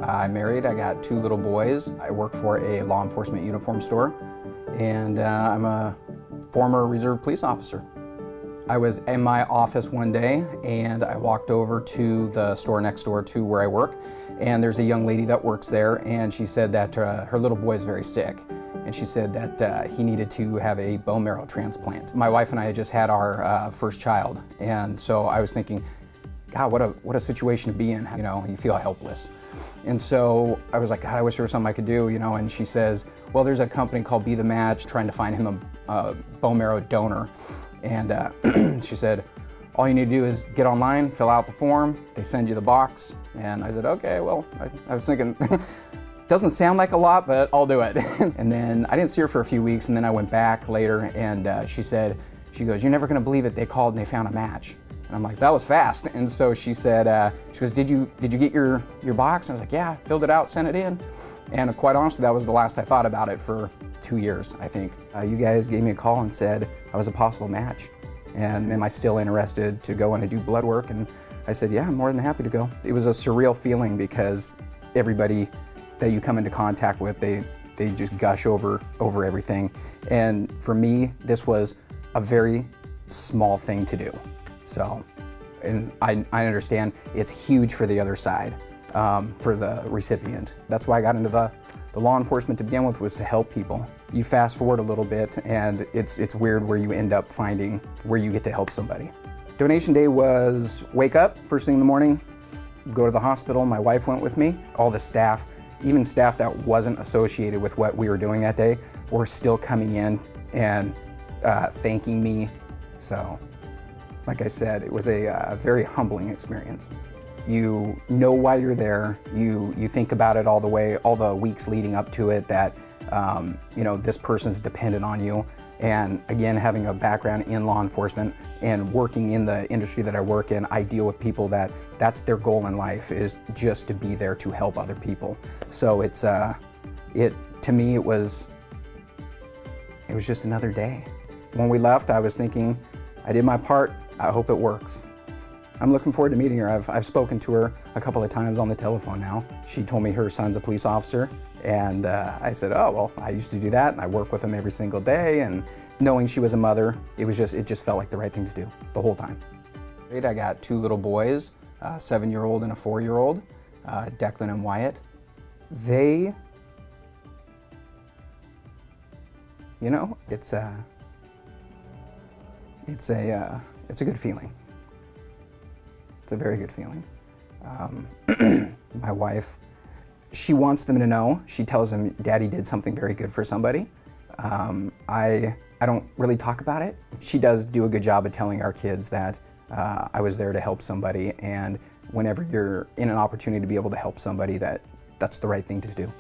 I'm married, I got 2 little boys. I work for a law enforcement uniform store, and I'm a former reserve police officer. I was in my office one day and I walked over to the store next door to where I work, and there's a young lady that works there, and she said that her little boy is very sick, and she said that he needed to have a bone marrow transplant. My wife and I had just had our first child, and so I was thinking, God, what a situation to be in, you know, you feel helpless. And so I was like, God, I wish there was something I could do, you know, and she says, well, there's a company called Be The Match trying to find him a bone marrow donor. And she said, all you need to do is get online, fill out the form, they send you the box. And I said, okay, well, I was thinking, doesn't sound like a lot, but I'll do it. And then I didn't see her for a few weeks, and then I went back later, and she goes, you're never gonna believe it, they called and they found a match. And I'm like, that was fast. And so she said, she goes, did you get your box? And I was like, yeah, filled it out, sent it in. And quite honestly, that was the last I thought about it for 2 years, I think. You guys gave me a call and said I was a possible match. And am I still interested to go in and do blood work? And I said, yeah, I'm more than happy to go. It was a surreal feeling because everybody that you come into contact with, they just gush over everything. And for me, this was a very small thing to do. So, and I understand it's huge for the other side, for the recipient. That's why I got into the law enforcement to begin with, was to help people. You fast forward a little bit and it's weird where you end up finding where you get to help somebody. Donation day was wake up first thing in the morning, go to the hospital. My wife went with me. All the staff, even staff that wasn't associated with what we were doing that day, were still coming in and thanking me. So, like I said, it was a very humbling experience. You know why you're there. You think about it all the weeks leading up to it, that you know, this person's dependent on you. And again, having a background in law enforcement and working in the industry that I work in, I deal with people that's their goal in life, is just to be there to help other people. So it's to me, it was just another day. When we left, I was thinking, I did my part. I hope it works. I'm looking forward to meeting her. I've spoken to her a couple of times on the telephone now. She told me her son's a police officer, and I said, oh, well, I used to do that, and I work with him every single day, and knowing she was a mother, it just felt like the right thing to do the whole time. I got 2 little boys, a 7-year-old and a 4-year-old, Declan and Wyatt. They, you know, it's a good feeling. It's a very good feeling. My wife, she wants them to know. She tells them, Daddy did something very good for somebody. I don't really talk about it. She does do a good job of telling our kids that I was there to help somebody, and whenever you're in an opportunity to be able to help somebody, that's the right thing to do.